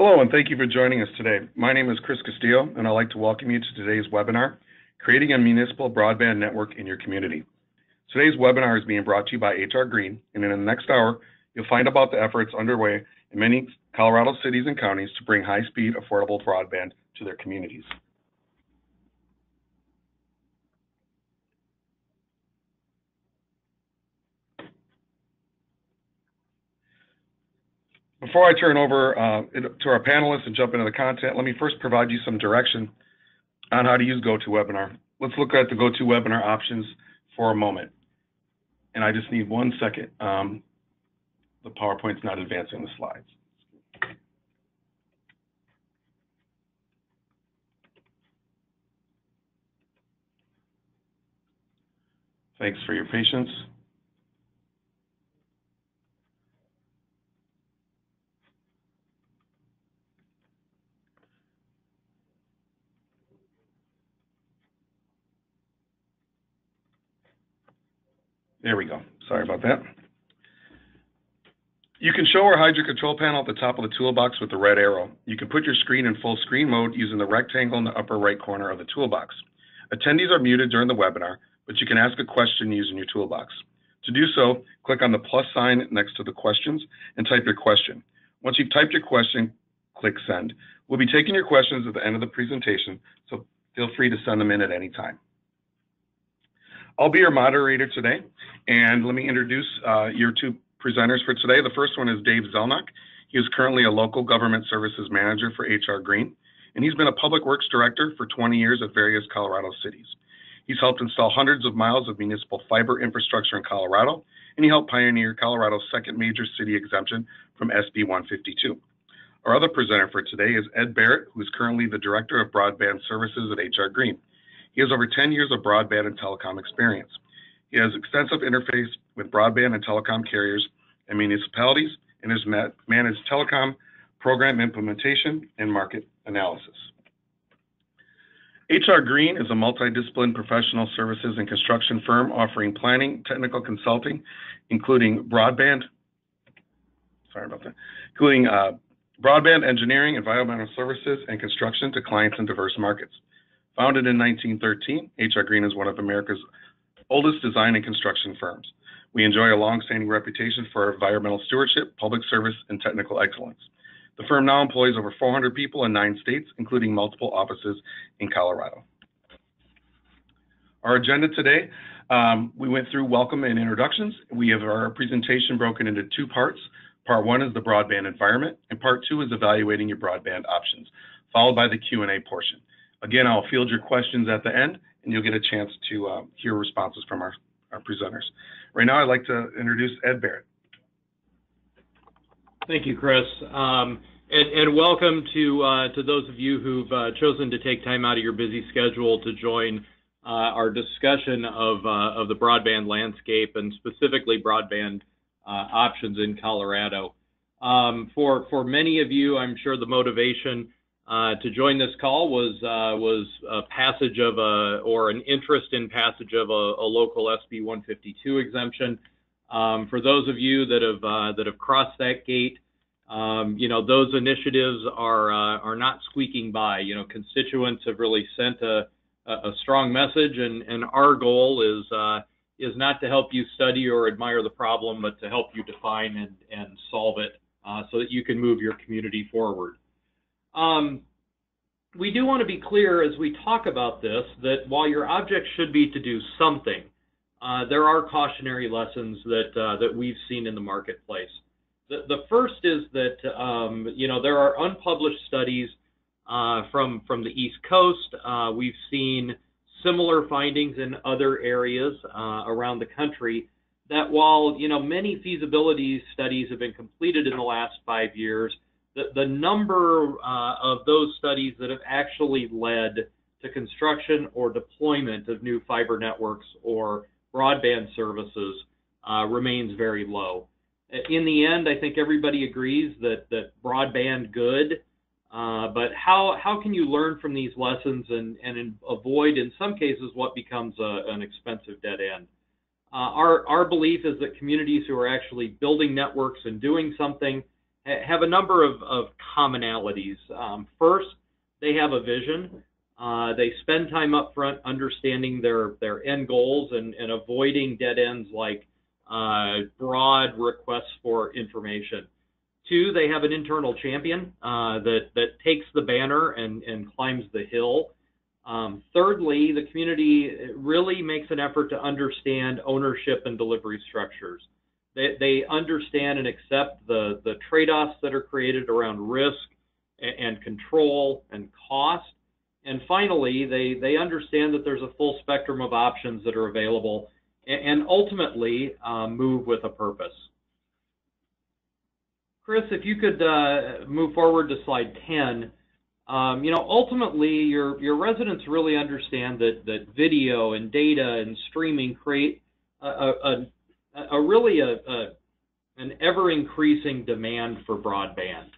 Hello, and thank you for joining us today. My name is Chris Castillo, and I'd like to welcome you to today's webinar, Creating a Municipal Broadband Network in Your Community. Today's webinar is being brought to you by HR Green, and in the next hour, you'll find about the efforts underway in many Colorado cities and counties to bring high-speed, affordable broadband to their communities. Before I turn over to our panelists and jump into the content, let me first provide you some direction on how to use GoToWebinar. Let's look at the GoToWebinar options for a moment. And I just need 1 second. The PowerPoint's not advancing the slides. Thanks for your patience. There we go. Sorry about that. You can show or hide your control panel at the top of the toolbox with the red arrow. You can put your screen in full screen mode using the rectangle in the upper right corner of the toolbox. Attendees are muted during the webinar, but you can ask a question using your toolbox. To do so, click on the plus sign next to the questions and type your question. Once you've typed your question, click send. We'll be taking your questions at the end of the presentation, so feel free to send them in at any time. I'll be your moderator today, and let me introduce your two presenters for today. The first one is Dave Zelnock. He is currently a local government services manager for HR Green, and he's been a public works director for 20 years at various Colorado cities. He's helped install hundreds of miles of municipal fiber infrastructure in Colorado, and he helped pioneer Colorado's second major city exemption from SB 152. Our other presenter for today is Ed Barrett, who is currently the director of broadband services at HR Green. He has over 10 years of broadband and telecom experience. He has extensive interface with broadband and telecom carriers and municipalities and has managed telecom program implementation and market analysis. HR Green is a multidisciplinary professional services and construction firm offering planning, technical consulting, including broadband engineering, environmental services, and construction to clients in diverse markets. Founded in 1913, HR Green is one of America's oldest design and construction firms. We enjoy a long-standing reputation for environmental stewardship, public service, and technical excellence. The firm now employs over 400 people in 9 states, including multiple offices in Colorado. Our agenda today, we went through welcome and introductions. We have our presentation broken into 2 parts. Part 1 is the broadband environment, and Part 2 is evaluating your broadband options, followed by the Q&A portion. Again, I'll field your questions at the end, and you'll get a chance to hear responses from our presenters. Right now, I'd like to introduce Ed Barrett. Thank you, Chris, and welcome to those of you who've chosen to take time out of your busy schedule to join our discussion of the broadband landscape and specifically broadband options in Colorado. For many of you, I'm sure the motivation to join this call was a passage of or an interest in passage of a local SB 152 exemption. For those of you that have crossed that gate, those initiatives are not squeaking by. Constituents have really sent a strong message, and our goal is not to help you study or admire the problem, but to help you define and solve it so that you can move your community forward. We do want to be clear as we talk about this that while your object should be to do something, there are cautionary lessons that we've seen in the marketplace. The first is that there are unpublished studies from the East Coast. We've seen similar findings in other areas around the country that while many feasibility studies have been completed in the last 5 years, the number of those studies that have actually led to construction or deployment of new fiber networks or broadband services remains very low. In the end, I think everybody agrees that broadband good, but how can you learn from these lessons and avoid, in some cases, what becomes an expensive dead end? Our belief is that communities who are actually building networks and doing something have a number of commonalities. First, they have a vision. They spend time up front understanding their end goals and avoiding dead ends like broad requests for information. Two, they have an internal champion that takes the banner and climbs the hill. Thirdly, the community really makes an effort to understand ownership and delivery structures. They understand and accept the trade-offs that are created around risk and control and cost. And finally, they understand that there's a full spectrum of options that are available and ultimately move with a purpose. Chris, if you could move forward to slide 10. Ultimately, your residents really understand that video and data and streaming create an ever-increasing demand for broadband.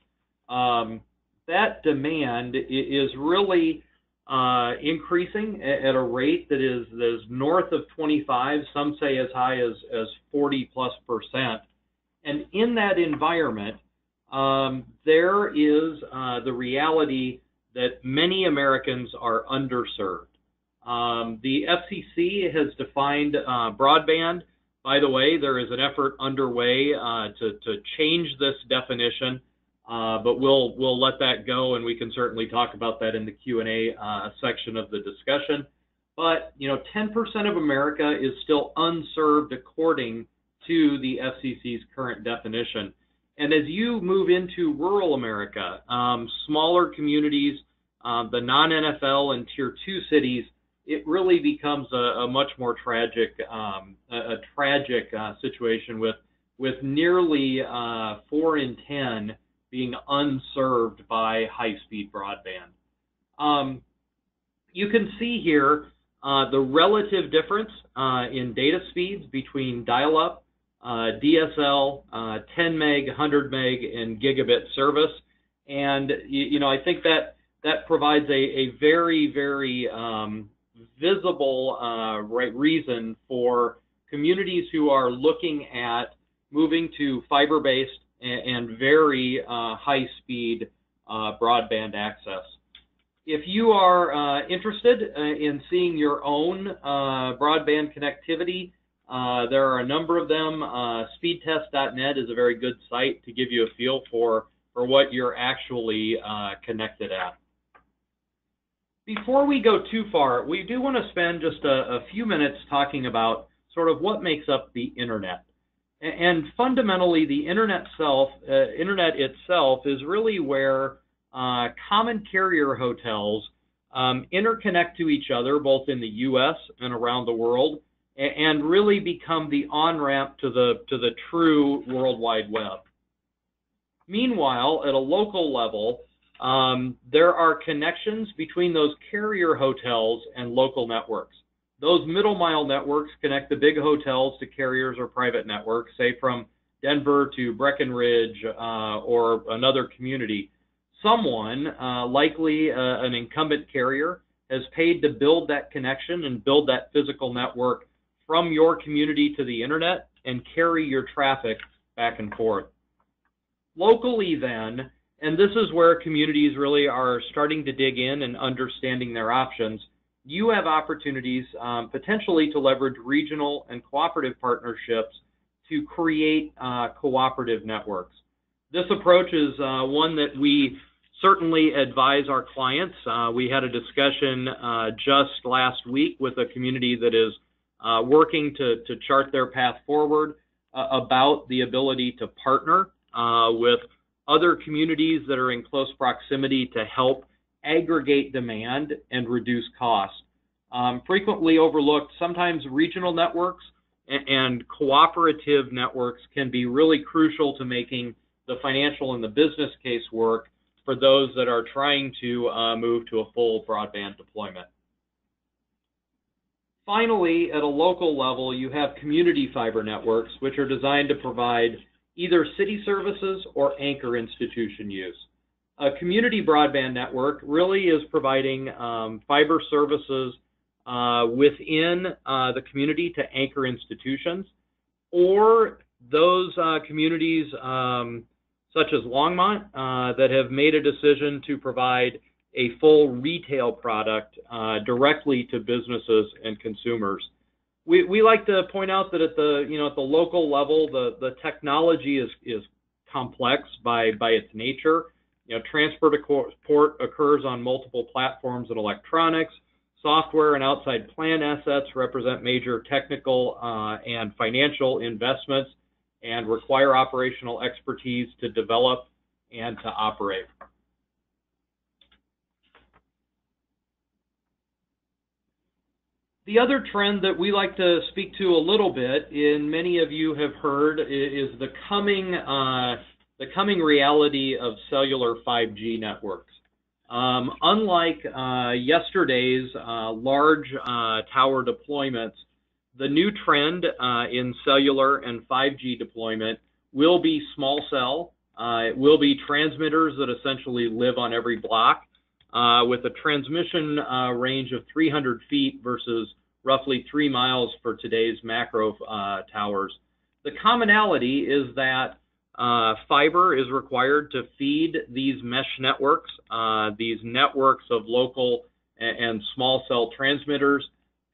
That demand is really increasing at a rate that is north of 25, some say as high as 40+%. And in that environment, there is the reality that many Americans are underserved. The FCC has defined broadband. By the way, there is an effort underway to change this definition, but we'll let that go, and we can certainly talk about that in the Q&A section of the discussion. But 10% of America is still unserved according to the FCC's current definition. And as you move into rural America, smaller communities, the non-NFL and Tier 2 cities, it really becomes a much more tragic situation with nearly 4 in 10 being unserved by high-speed broadband. You can see here the relative difference in data speeds between dial-up, DSL, 10 meg, 100 meg, and gigabit service. And, I think that provides a very, very visible reason for communities who are looking at moving to fiber-based and very high-speed broadband access. If you are interested in seeing your own broadband connectivity, there are a number of them. Speedtest.net is a very good site to give you a feel for what you're actually connected at. Before we go too far, we do want to spend just a few minutes talking about sort of what makes up the internet. And fundamentally, the internet itself is really where common carrier hotels interconnect to each other, both in the U.S. and around the world, and really become the on-ramp to the true World Wide Web. Meanwhile, at a local level, there are connections between those carrier hotels and local networks. Those middle mile networks connect the big hotels to carriers or private networks, say from Denver to Breckenridge or another community. Someone, likely an incumbent carrier, has paid to build that connection and build that physical network from your community to the internet and carry your traffic back and forth. Locally then, and this is where communities really are starting to dig in and understanding their options, you have opportunities potentially to leverage regional and cooperative partnerships to create cooperative networks. This approach is one that we certainly advise our clients. We had a discussion just last week with a community that is working to chart their path forward about the ability to partner with other communities that are in close proximity to help aggregate demand and reduce cost. Frequently overlooked, sometimes regional networks and cooperative networks can be really crucial to making the financial and the business case work for those that are trying to move to a full broadband deployment. Finally, at a local level, you have community fiber networks, which are designed to provide either city services or anchor institution use. A community broadband network really is providing fiber services within the community to anchor institutions, or those communities such as Longmont, that have made a decision to provide a full retail product directly to businesses and consumers. We like to point out that at the local level, the technology is complex by its nature. Transport occurs on multiple platforms and electronics. Software and outside plant assets represent major technical and financial investments and require operational expertise to develop and to operate. The other trend that we like to speak to a little bit, and many of you have heard, is the coming reality of cellular 5G networks. Unlike yesterday's large tower deployments, the new trend in cellular and 5G deployment will be small cell. It will be transmitters that essentially live on every block with a transmission range of 300 feet versus roughly 3 miles for today's macro towers. The commonality is that fiber is required to feed these mesh networks, these networks of local and small cell transmitters,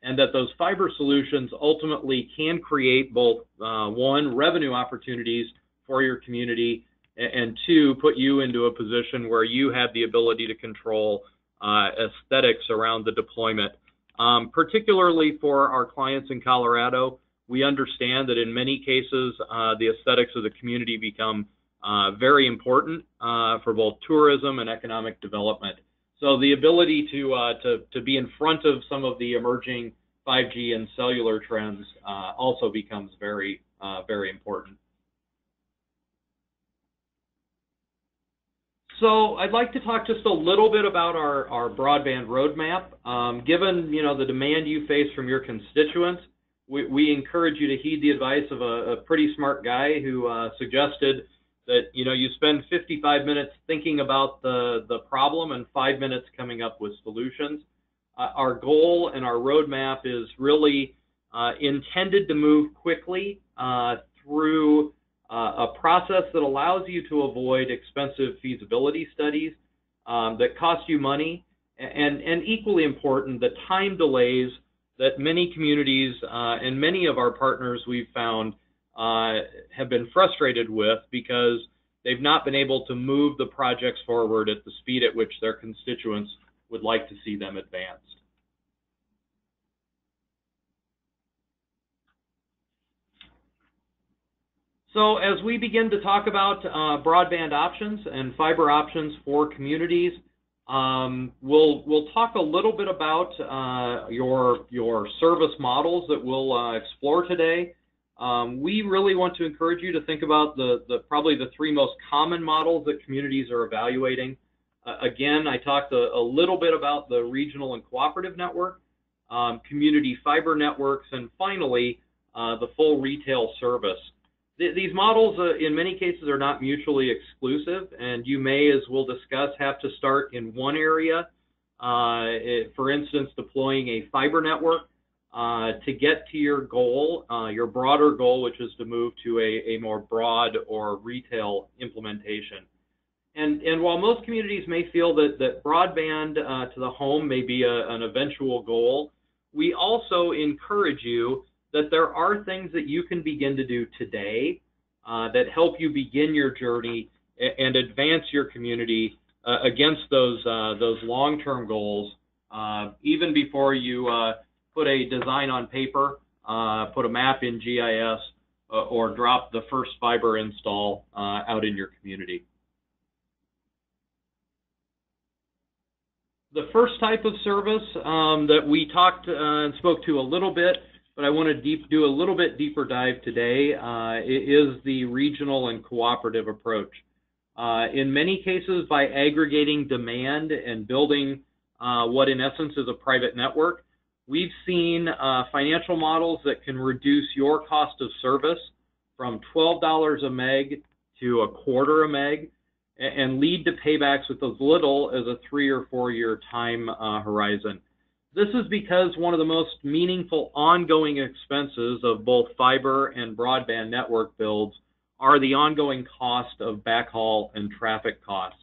and that those fiber solutions ultimately can create both, one, revenue opportunities for your community, and two, put you into a position where you have the ability to control aesthetics around the deployment. Particularly for our clients in Colorado, we understand that in many cases, the aesthetics of the community become very important for both tourism and economic development. So the ability to be in front of some of the emerging 5G and cellular trends also becomes very, very important. So I'd like to talk just a little bit about our broadband roadmap. Given the demand you face from your constituents, we encourage you to heed the advice of a pretty smart guy who suggested that you spend 55 minutes thinking about the problem and 5 minutes coming up with solutions. Our goal and our roadmap is really intended to move quickly through a process that allows you to avoid expensive feasibility studies that cost you money, and equally important, the time delays that many communities and many of our partners we've found have been frustrated with because they've not been able to move the projects forward at the speed at which their constituents would like to see them advanced. So as we begin to talk about broadband options and fiber options for communities, we'll talk a little bit about your service models that we'll explore today. We really want to encourage you to think about probably the 3 most common models that communities are evaluating. Again, I talked a little bit about the regional and cooperative network, community fiber networks, and finally, the full retail service. These models, in many cases, are not mutually exclusive, and you may, as we'll discuss, have to start in one area, for instance, deploying a fiber network to get to your goal, your broader goal, which is to move to a more broad or retail implementation. And while most communities may feel that broadband to the home may be an eventual goal, we also encourage you that there are things that you can begin to do today that help you begin your journey and advance your community against those long-term goals, even before you put a design on paper, put a map in GIS, or drop the first fiber install out in your community. The first type of service that we talked and spoke to a little bit, but I want to do a little bit deeper dive today, is the regional and cooperative approach. In many cases, by aggregating demand and building what in essence is a private network, we've seen financial models that can reduce your cost of service from $12 a meg to a quarter a meg and lead to paybacks with as little as a 3 or 4 year time horizon. This is because one of the most meaningful ongoing expenses of both fiber and broadband network builds are the ongoing cost of backhaul and traffic costs.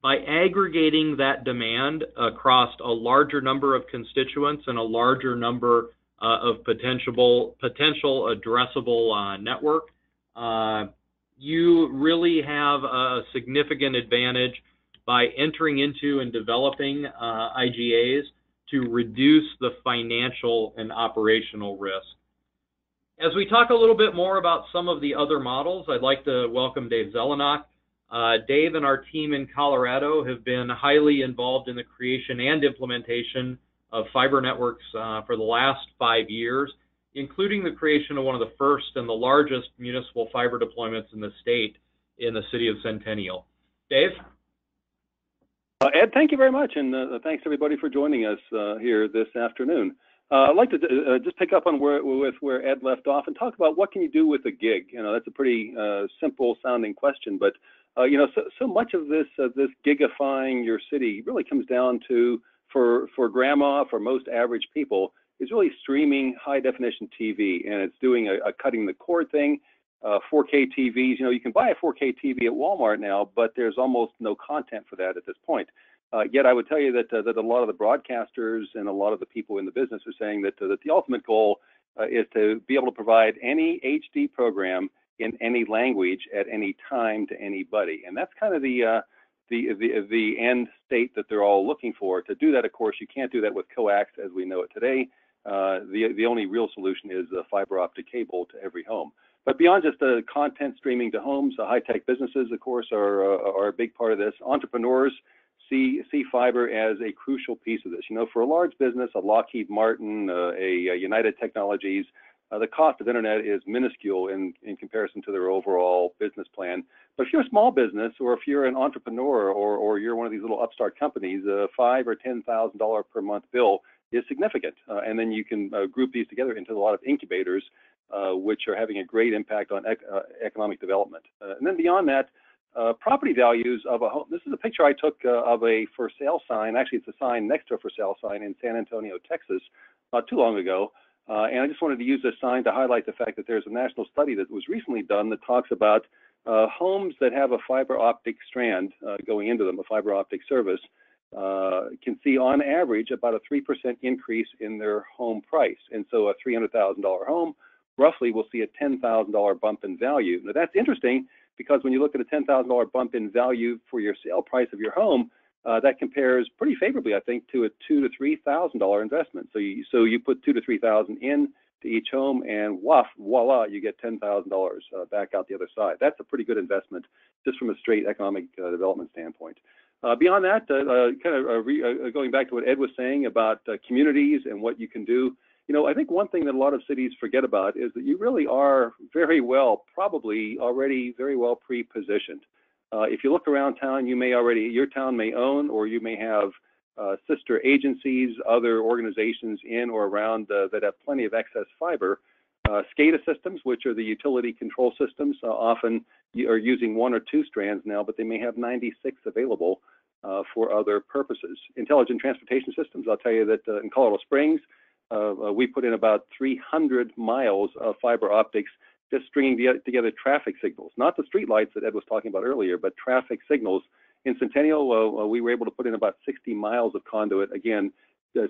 By aggregating that demand across a larger number of constituents and a larger number of potential addressable network, you really have a significant advantage by entering into and developing IGAs to reduce the financial and operational risk. As we talk a little bit more about some of the other models, I'd like to welcome Dave Zelenak. Dave and our team in Colorado have been highly involved in the creation and implementation of fiber networks for the last 5 years, including the creation of one of the first and the largest municipal fiber deployments in the state in the city of Centennial. Dave? Ed, thank you very much, and thanks everybody for joining us here this afternoon. I'd like to just pick up on where Ed left off and talk about what can you do with a gig. You know, that's a pretty simple sounding question, but you know, so much of this gigifying your city really comes down to, for grandma, for most average people, is really streaming high definition TV, and it's doing a cutting the cord thing. 4K TVs, you know, you can buy a 4K TV at Walmart now, but there's almost no content for that at this point. Yet I would tell you that a lot of the broadcasters and a lot of the people in the business are saying that the ultimate goal is to be able to provide any HD program in any language at any time to anybody, and that's kind of the end state that they're all looking for. To do that, of course, you can't do that with coax as we know it today. The only real solution is fiber optic cable to every home. But beyond just the content streaming to homes, high-tech businesses, of course, are a big part of this. Entrepreneurs see fiber as a crucial piece of this. You know, for a large business, a Lockheed Martin, a United Technologies, the cost of internet is minuscule in comparison to their overall business plan. But if you're a small business, or if you're an entrepreneur, or you're one of these little upstart companies, a $5,000 or $10,000 per month bill is significant. And then you can group these together into a lot of incubators, which are having a great impact on economic development. And then beyond that, property values of a home. This is a picture I took of a for sale sign. Actually, it's a sign next to a for sale sign in San Antonio, Texas, not too long ago. And I just wanted to use this sign to highlight the fact that there's a national study that was recently done that talks about homes that have a fiber optic strand going into them, a fiber optic service, can see on average about a 3% increase in their home price. And so a $300,000 home roughly will see a $10,000 bump in value. Now that's interesting because when you look at a $10,000 bump in value for your sale price of your home, that compares pretty favorably, I think, to a $2,000 to $3,000 investment. So you put $2,000 to $3,000 in to each home, and voila, you get $10,000 back out the other side. That's a pretty good investment, just from a straight economic development standpoint. Beyond that, going back to what Ed was saying about communities and what you can do. You know, I think one thing that a lot of cities forget about is that you really are very well, probably already very well pre-positioned. If you look around town, your town may own, or you may have sister agencies, other organizations in or around that have plenty of excess fiber. SCADA systems, which are the utility control systems, often are using 1 or 2 strands now, but they may have 96 available for other purposes. Intelligent transportation systems, I'll tell you that in Colorado Springs, we put in about 300 miles of fiber optics, just stringing together traffic signals, not the street lights that Ed was talking about earlier, but traffic signals. In Centennial, we were able to put in about 60 miles of conduit, again,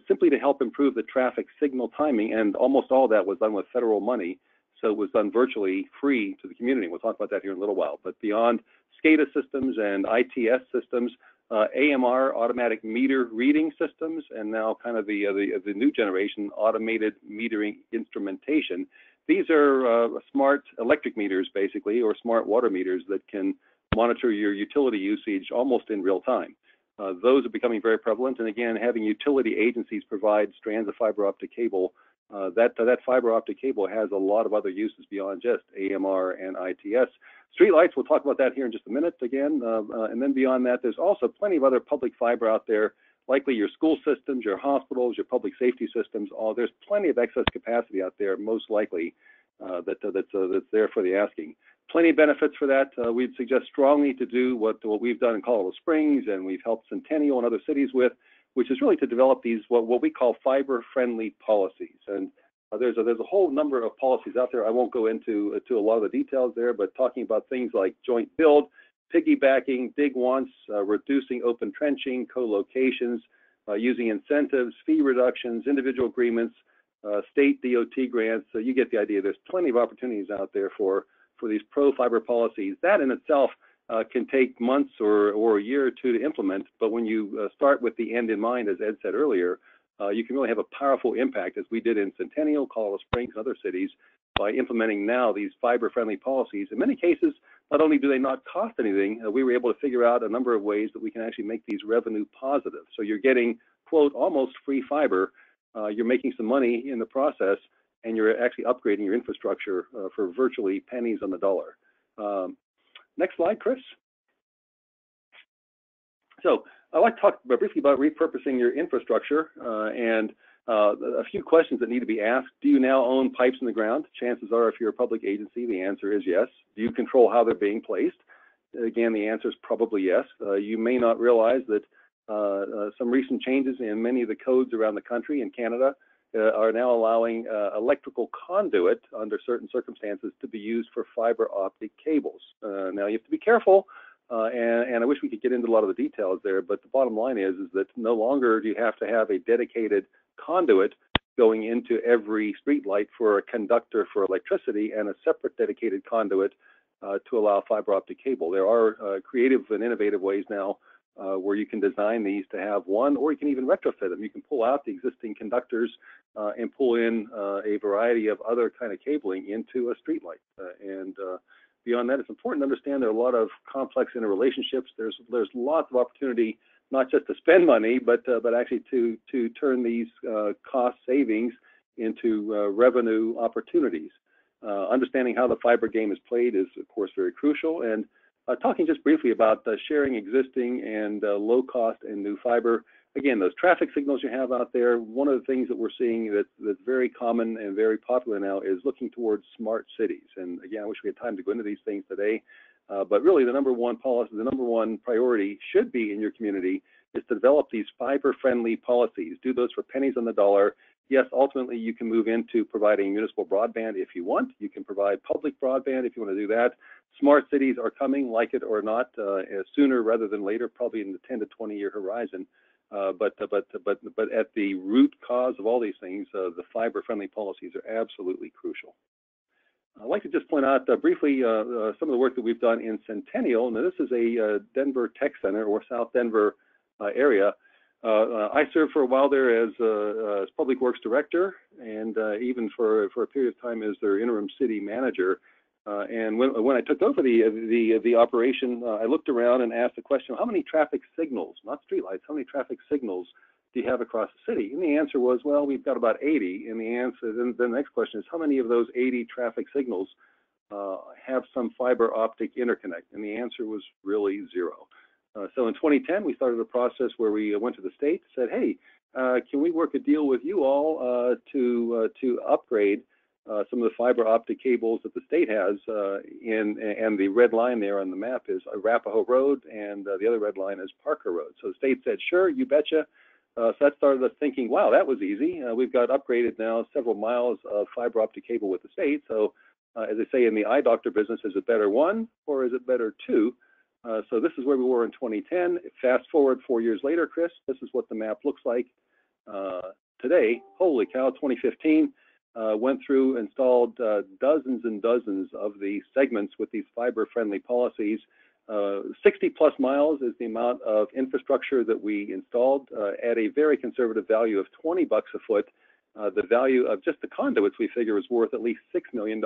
simply to help improve the traffic signal timing, and almost all of that was done with federal money, so it was done virtually free to the community. We'll talk about that here in a little while. But beyond SCADA systems and ITS systems, AMR, automatic meter reading systems, and now kind of the new generation, automated metering instrumentation. These are smart electric meters, basically, or smart water meters that can monitor your utility usage almost in real time. Those are becoming very prevalent, and again, having utility agencies provide strands of fiber optic cable, that fiber optic cable has a lot of other uses beyond just AMR and ITS. Streetlights, we'll talk about that here in just a minute again, and then beyond that, there's also plenty of other public fiber out there, likely your school systems, your hospitals, your public safety systems. There's plenty of excess capacity out there, most likely, that's there for the asking. Plenty of benefits for that. We'd suggest strongly to do what we've done in Colorado Springs, and we've helped Centennial and other cities with, which is really to develop these what we call fiber-friendly policies. And There's a whole number of policies out there. I won't go into a lot of the details there, but talking about things like joint build, piggybacking, dig once, reducing open trenching, co-locations, using incentives, fee reductions, individual agreements, state DOT grants. So you get the idea. There's plenty of opportunities out there for these pro-fiber policies. That in itself can take months or a year or two to implement, but when you start with the end in mind, as Ed said earlier, you can really have a powerful impact, as we did in Centennial, Colorado Springs, and other cities, by implementing now these fiber-friendly policies. In many cases, not only do they not cost anything, we were able to figure out a number of ways that we can actually make these revenue positive. So you're getting, quote, almost free fiber, you're making some money in the process, and you're actually upgrading your infrastructure for virtually pennies on the dollar. Next slide, Chris. So I'd like to talk briefly about repurposing your infrastructure and a few questions that need to be asked. Do you now own pipes in the ground? Chances are, if you're a public agency, the answer is yes. Do you control how they're being placed? Again, the answer is probably yes. You may not realize that some recent changes in many of the codes around the country and Canada are now allowing electrical conduit under certain circumstances to be used for fiber optic cables. Now you have to be careful, and I wish we could get into a lot of the details there, but the bottom line is that no longer do you have to have a dedicated conduit going into every street light for a conductor for electricity and a separate dedicated conduit to allow fiber optic cable. There are creative and innovative ways now where you can design these to have one, or you can even retrofit them. You can pull out the existing conductors and pull in a variety of other kind of cabling into a street light. Beyond that, it's important to understand there are a lot of complex interrelationships. There's lots of opportunity, not just to spend money, but actually to turn these cost savings into revenue opportunities. Understanding how the fiber game is played is, of course, very crucial. And talking just briefly about sharing existing and low cost and new fiber. Again, those traffic signals you have out there, one of the things that we're seeing that's very common and very popular now is looking towards smart cities. And again, I wish we had time to go into these things today, but really the number one policy, the number one priority should be in your community is to develop these fiber-friendly policies. Do those for pennies on the dollar. Yes, ultimately you can move into providing municipal broadband if you want. You can provide public broadband if you want to do that. Smart cities are coming, like it or not, sooner rather than later, probably in the 10 to 20-year horizon. But at the root cause of all these things, the fiber-friendly policies are absolutely crucial. I'd like to just point out briefly some of the work that we've done in Centennial. Now, this is a Denver Tech Center or South Denver area. I served for a while there as Public Works Director, and even for a period of time as their interim city manager. And when I took over the operation, I looked around and asked the question, how many traffic signals, not streetlights, how many traffic signals do you have across the city? And the answer was, well, we've got about 80. And then the next question is, how many of those 80 traffic signals have some fiber optic interconnect? And the answer was really zero. So in 2010, we started a process where we went to the state, said, hey, can we work a deal with you all to upgrade some of the fiber optic cables that the state has, and the red line there on the map is Arapahoe Road, and the other red line is Parker Road. So the state said, sure, you betcha. So that started us thinking, wow, that was easy. We've got upgraded now several miles of fiber optic cable with the state. So as they say in the eye doctor business, is it better one or is it better two? So this is where we were in 2010. Fast forward 4 years later, Chris, this is what the map looks like today. Holy cow, 2015. Went through, installed dozens and dozens of these segments with these fiber-friendly policies. 60 plus miles is the amount of infrastructure that we installed at a very conservative value of $20 a foot. The value of just the conduits we figure is worth at least $6 million.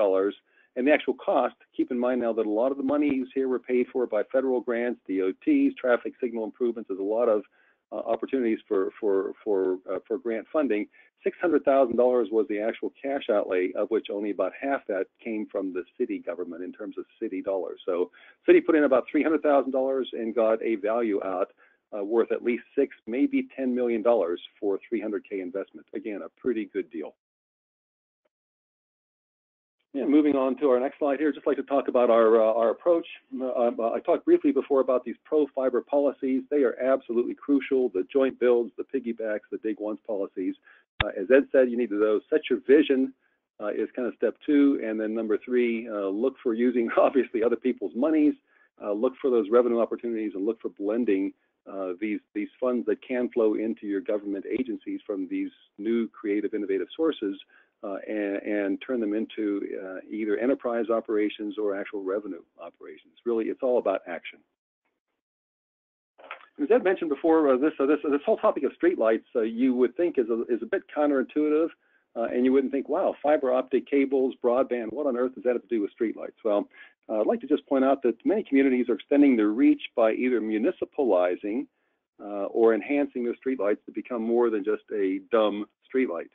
And the actual cost, keep in mind now that a lot of the monies here were paid for by federal grants, DOTs, traffic signal improvements. There's a lot of opportunities for grant funding. $600,000 was the actual cash outlay, of which only about half that came from the city government in terms of city dollars. So city put in about $300,000 and got a value out worth at least $6, maybe $10 million for $300K investment. Again, a pretty good deal. Yeah, moving on to our next slide here, just like to talk about our approach. I talked briefly before about these pro-fiber policies. They are absolutely crucial. The joint builds, the piggybacks, the big once policies. As Ed said, you need to set your vision is kind of step 2, and then number 3, look for using obviously other people's monies. Look for those revenue opportunities and look for blending these funds that can flow into your government agencies from these new creative, innovative sources. And turn them into either enterprise operations or actual revenue operations. Really, it's all about action. As Ed mentioned before, this whole topic of streetlights you would think is a bit counterintuitive, and you wouldn't think, wow, fiber optic cables, broadband, what on earth does that have to do with streetlights? Well, I'd like to just point out that many communities are extending their reach by either municipalizing or enhancing their streetlights to become more than just a dumb streetlight.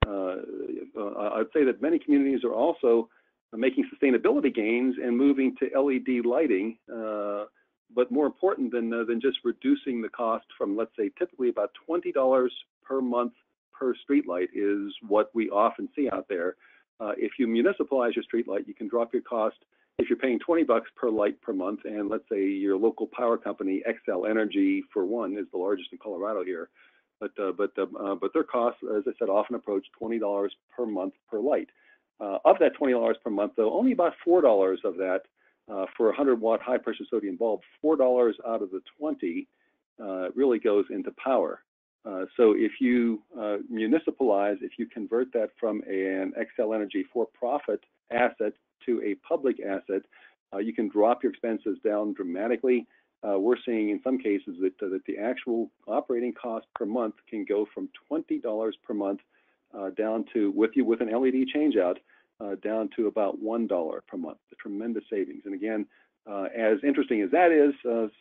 I'd say that many communities are also making sustainability gains and moving to LED lighting, but more important than just reducing the cost from, let's say, typically about $20 per month per streetlight is what we often see out there. If you municipalize your streetlight, you can drop your cost. If you're paying $20 per light per month, and let's say your local power company, XL Energy, for one, is the largest in Colorado here. But their costs, as I said, often approach $20 per month per light. Of that $20 per month, though, only about $4 of that for a 100-watt high-pressure sodium bulb, $4 out of the 20 really goes into power. So if you municipalize, if you convert that from an XL Energy for-profit asset to a public asset, you can drop your expenses down dramatically. We're seeing in some cases that the actual operating cost per month can go from $20 per month down to, with an LED changeout, down to about $1 per month. A tremendous savings. And again, as interesting as that is,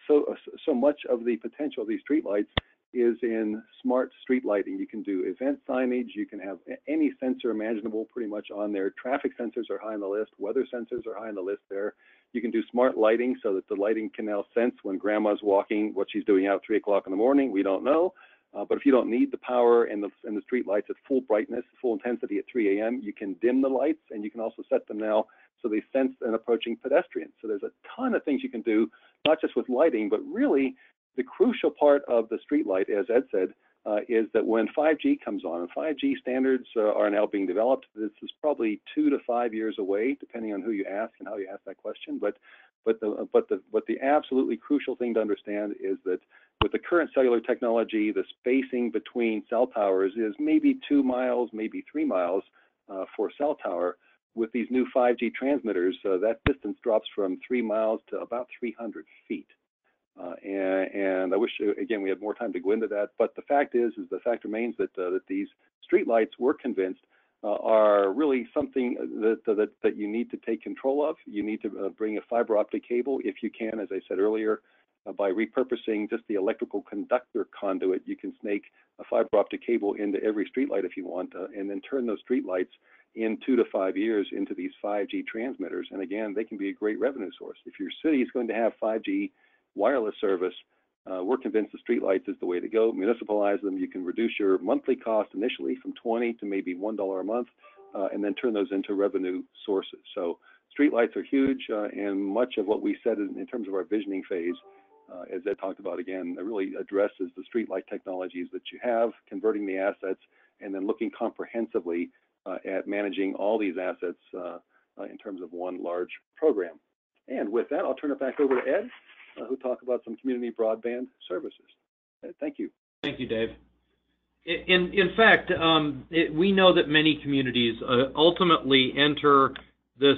so much of the potential of these streetlights is in smart street lighting. You can do event signage. You can have any sensor imaginable pretty much on there. Traffic sensors are high on the list. Weather sensors are high on the list there. You can do smart lighting so that the lighting can now sense when grandma's walking, what she's doing out at 3 o'clock in the morning. We don't know. But if you don't need the power and the street lights at full brightness, full intensity at 3 a.m., you can dim the lights, and you can also set them now so they sense an approaching pedestrian. So there's a ton of things you can do, not just with lighting, but really the crucial part of the street light, as Ed said, is that when 5G comes on, and 5G standards are now being developed, this is probably 2 to 5 years away, depending on who you ask and how you ask that question. But the absolutely crucial thing to understand is that with the current cellular technology, the spacing between cell towers is maybe 2 miles, maybe 3 miles for cell tower. With these new 5G transmitters, that distance drops from 3 miles to about 300 feet. And I wish, again, we had more time to go into that. But the fact is the fact remains that these streetlights, we're convinced, are really something that you need to take control of. You need to bring a fiber optic cable if you can, as I said earlier. By repurposing just the electrical conductor conduit, you can snake a fiber optic cable into every streetlight if you want, and then turn those streetlights in 2 to 5 years into these 5G transmitters. And again, they can be a great revenue source. If your city is going to have 5G wireless service, we're convinced the streetlights is the way to go. Municipalize them. You can reduce your monthly cost initially from $20 to maybe $1 a month, and then turn those into revenue sources. So streetlights are huge, and much of what we said in terms of our visioning phase, as Ed talked about again, it really addresses the streetlight technologies that you have, converting the assets, and then looking comprehensively at managing all these assets in terms of one large program. And with that, I'll turn it back over to Ed, who'll talk about some community broadband services. Ed, thank you. Thank you, Dave. In fact, we know that many communities ultimately enter this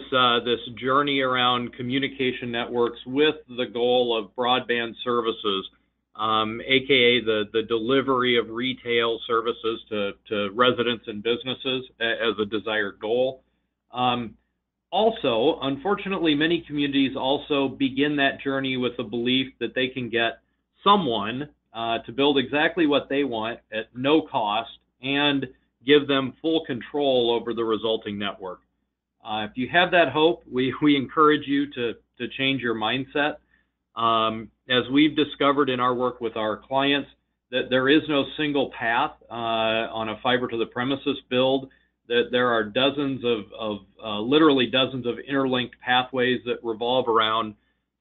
journey around communication networks with the goal of broadband services, aka the delivery of retail services to residents and businesses as a desired goal. Also, unfortunately, many communities also begin that journey with the belief that they can get someone to build exactly what they want at no cost and give them full control over the resulting network. If you have that hope, we encourage you to change your mindset. As we've discovered in our work with our clients, that there is no single path on a fiber to the premises build that there are literally dozens of interlinked pathways that revolve around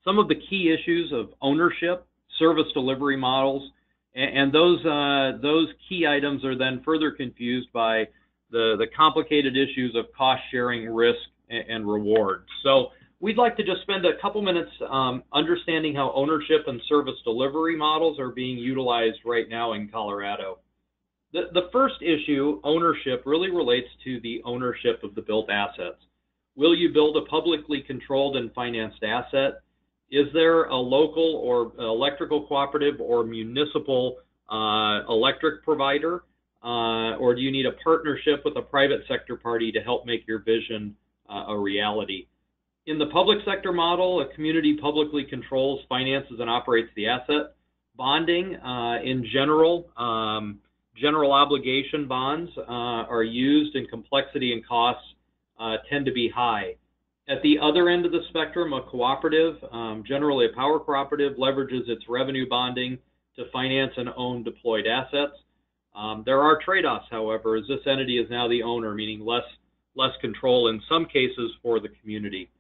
some of the key issues of ownership, service delivery models, and those key items are then further confused by the complicated issues of cost sharing, risk, and reward. So we'd like to just spend a couple minutes understanding how ownership and service delivery models are being utilized right now in Colorado. The first issue, ownership, really relates to the ownership of the built assets. Will you build a publicly controlled and financed asset? Is there a local or electrical cooperative or municipal electric provider? Or do you need a partnership with a private sector party to help make your vision a reality? In the public sector model, a community publicly controls, finances, and operates the asset. Bonding, in general, general obligation bonds are used, and complexity and costs tend to be high. At the other end of the spectrum, a cooperative, generally a power cooperative, leverages its revenue bonding to finance and own deployed assets. There are trade-offs, however, as this entity is now the owner, meaning less control in some cases for the community.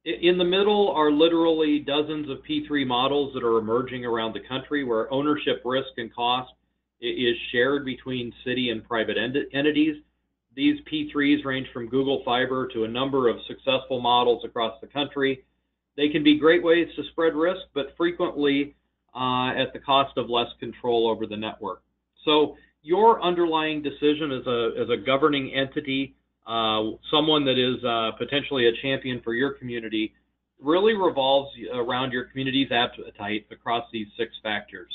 In the middle are literally dozens of P3 models that are emerging around the country where ownership, risk, and cost is shared between city and private entities. These P3s range from Google Fiber to a number of successful models across the country. They can be great ways to spread risk, but frequently at the cost of less control over the network. So your underlying decision as a governing entity, someone that is potentially a champion for your community, really revolves around your community's appetite across these 6 factors.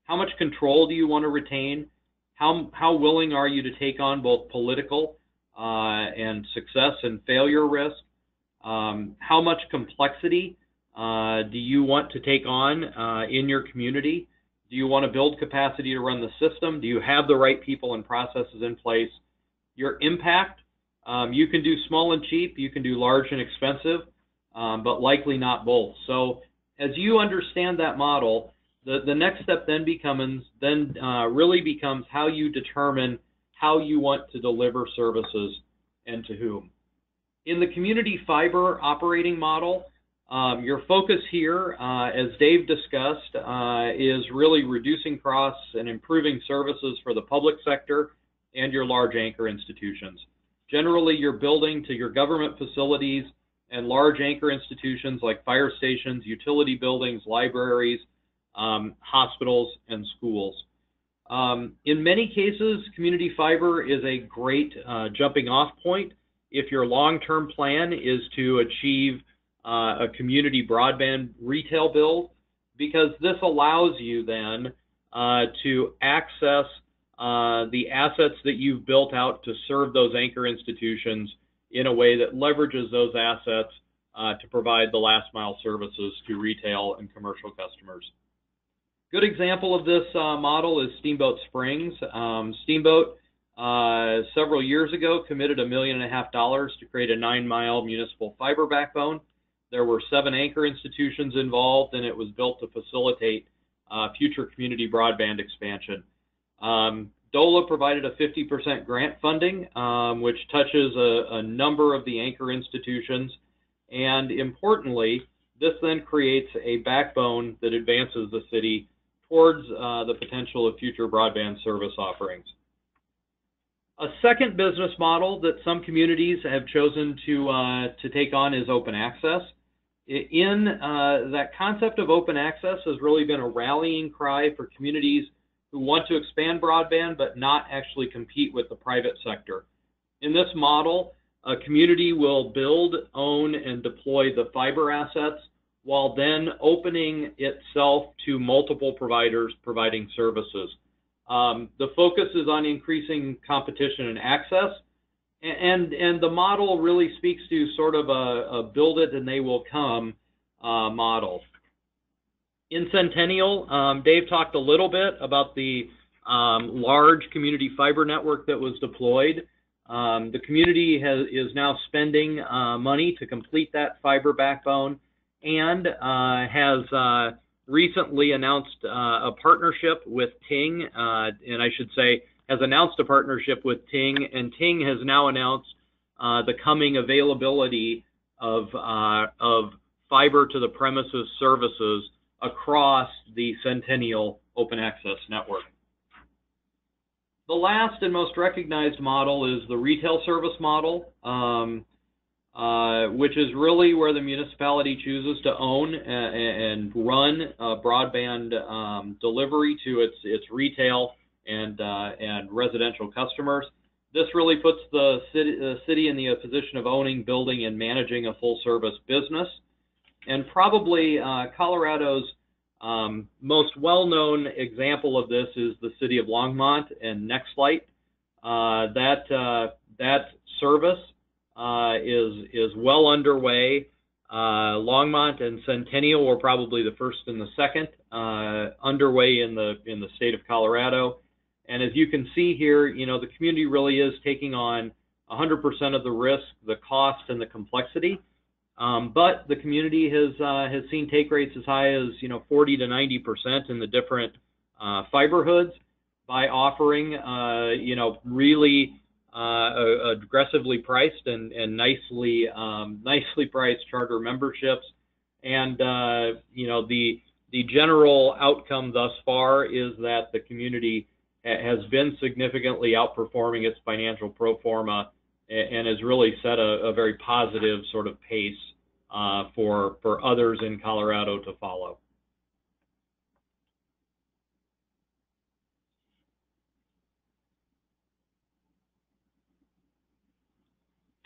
How much control do you want to retain? How willing are you to take on both political and success and failure risk? How much complexity do you want to take on in your community? Do you want to build capacity to run the system? Do you have the right people and processes in place? Your impact, you can do small and cheap, you can do large and expensive, but likely not both. So as you understand that model, the next step then really becomes how you determine how you want to deliver services and to whom. In the community fiber operating model, your focus here, as Dave discussed, is really reducing costs and improving services for the public sector and your large anchor institutions. Generally, you're building to your government facilities and large anchor institutions like fire stations, utility buildings, libraries, hospitals, and schools. In many cases, community fiber is a great jumping off point if your long-term plan is to achieve a community broadband retail build, because this allows you then to access the assets that you've built out to serve those anchor institutions in a way that leverages those assets to provide the last mile services to retail and commercial customers. Good example of this model is Steamboat Springs. Steamboat, several years ago, committed $1.5 million to create a 9-mile municipal fiber backbone. There were 7 anchor institutions involved, and it was built to facilitate future community broadband expansion. DOLA provided a 50% grant funding, which touches a number of the anchor institutions, and importantly, this then creates a backbone that advances the city towards the potential of future broadband service offerings. A second business model that some communities have chosen to take on is open access. In that concept of open access has really been a rallying cry for communities who want to expand broadband but not actually compete with the private sector. In this model, a community will build, own, and deploy the fiber assets while then opening itself to multiple providers providing services. The focus is on increasing competition and access, and the model really speaks to sort of a build it and they will come model. In Centennial, Dave talked a little bit about the large community fiber network that was deployed. The community is now spending money to complete that fiber backbone and has recently announced a partnership with Ting, and I should say has announced a partnership with Ting, and Ting has now announced the coming availability of fiber to the premises services across the Centennial open access network. The last and most recognized model is the retail service model, which is really where the municipality chooses to own and run broadband delivery to its retail and residential customers. This really puts the city in the position of owning, building, and managing a full-service business. And probably Colorado's most well-known example of this is the city of Longmont and Nextlight. That service is well underway. Longmont and Centennial were probably the first and the second underway in the state of Colorado. And as you can see here, the community really is taking on 100% of the risk, the cost, and the complexity. But the community has seen take rates as high as 40 to 90% in the different fiber hoods by offering really aggressively priced and nicely priced charter memberships. And the general outcome thus far is that the community has been significantly outperforming its financial pro forma and has really set a very positive sort of pace for others in Colorado to follow.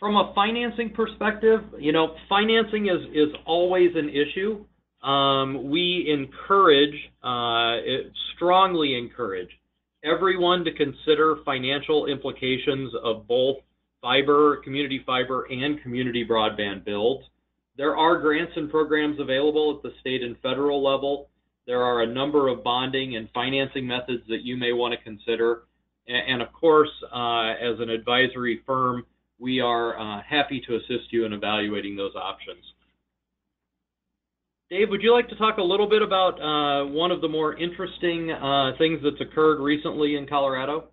From a financing perspective, financing is always an issue. We strongly encourage everyone to consider financial implications of both community fiber, and community broadband builds. There are grants and programs available at the state and federal level. There are a number of bonding and financing methods that you may want to consider. And of course, as an advisory firm, we are happy to assist you in evaluating those options. Dave, would you like to talk a little bit about one of the more interesting things that's occurred recently in Colorado?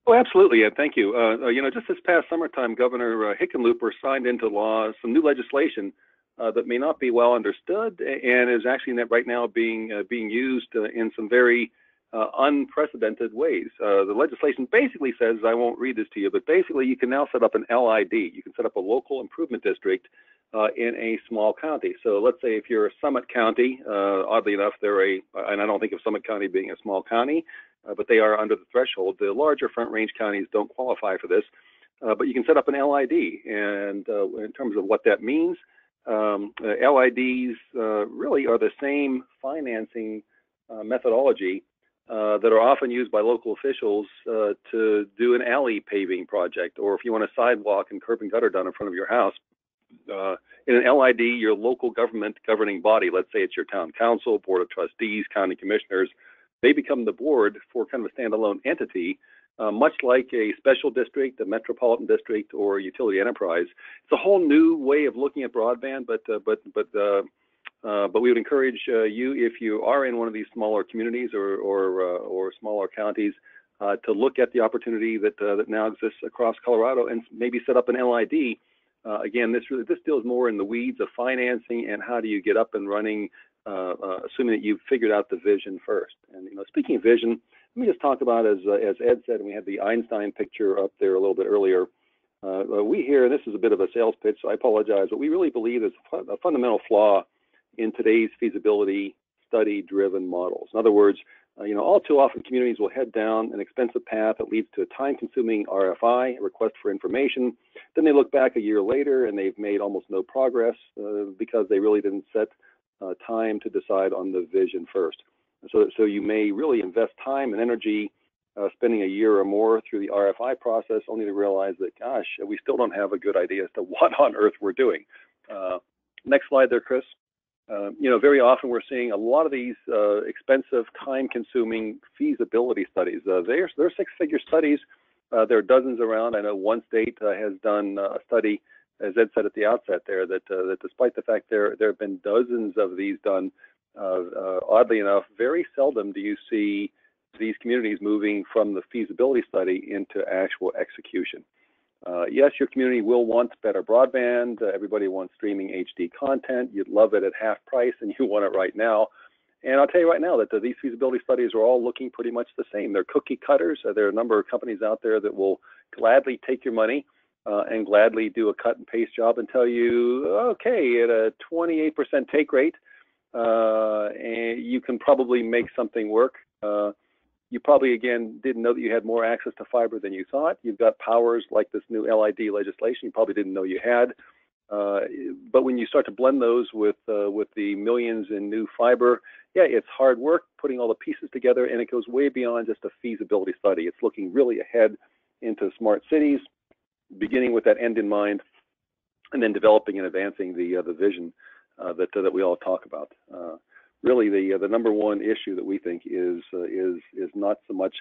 Oh, absolutely. Thank you. Just this past summertime, Governor Hickenlooper signed into law some new legislation that may not be well understood and is actually right now being used in some very unprecedented ways. The legislation basically says, I won't read this to you, but basically you can now set up an LID. You can set up a local improvement district in a small county. So let's say if you're a Summit County, oddly enough, and I don't think of Summit County being a small county, but they are under the threshold. The larger Front Range counties don't qualify for this, but you can set up an LID. And in terms of what that means, LIDs really are the same financing methodology that are often used by local officials to do an alley paving project, or if you want a sidewalk and curb and gutter done in front of your house. In an LID, your local government governing body, let's say it's your town council, board of trustees, county commissioners, they become the board for kind of a standalone entity, much like a special district, a metropolitan district, or a utility enterprise. It's a whole new way of looking at broadband, but we would encourage you, if you are in one of these smaller communities or smaller counties, to look at the opportunity that now exists across Colorado and maybe set up an LID. Again, this deals more in the weeds of financing and how do you get up and running, assuming that you've figured out the vision first. And speaking of vision, let me just talk about, as Ed said, and we had the Einstein picture up there a little bit earlier. We here, and this is a bit of a sales pitch, so I apologize, but we really believe there's a fundamental flaw in today's feasibility study-driven models. In other words, all too often communities will head down an expensive path that leads to a time-consuming RFI, a request for information. Then they look back a year later and they've made almost no progress because they really didn't set time to decide on the vision first. So you may really invest time and energy spending a year or more through the RFI process, only to realize that, gosh, we still don't have a good idea as to what on earth we're doing. Next slide there, Chris. Very often we're seeing a lot of these expensive, time-consuming feasibility studies. They're six-figure studies. There are dozens around. I know one state has done a study, as Ed said at the outset there, that despite the fact there have been dozens of these done, oddly enough, very seldom do you see these communities moving from the feasibility study into actual execution. Yes, your community will want better broadband. Everybody wants streaming HD content. You'd love it at half price, and you want it right now. And I'll tell you right now that these feasibility studies are all looking pretty much the same. They're cookie cutters. There are a number of companies out there that will gladly take your money and gladly do a cut and paste job and tell you, okay, at a 28% take rate, and you can probably make something work. You probably, again, didn't know that you had more access to fiber than you thought. You've got powers like this new LID legislation you probably didn't know you had. But when you start to blend those with the millions in new fiber, yeah, it's hard work putting all the pieces together, and it goes way beyond just a feasibility study. It's looking really ahead into smart cities, beginning with that end in mind, and then developing and advancing the vision that we all talk about. Really, the number one issue that we think is not so much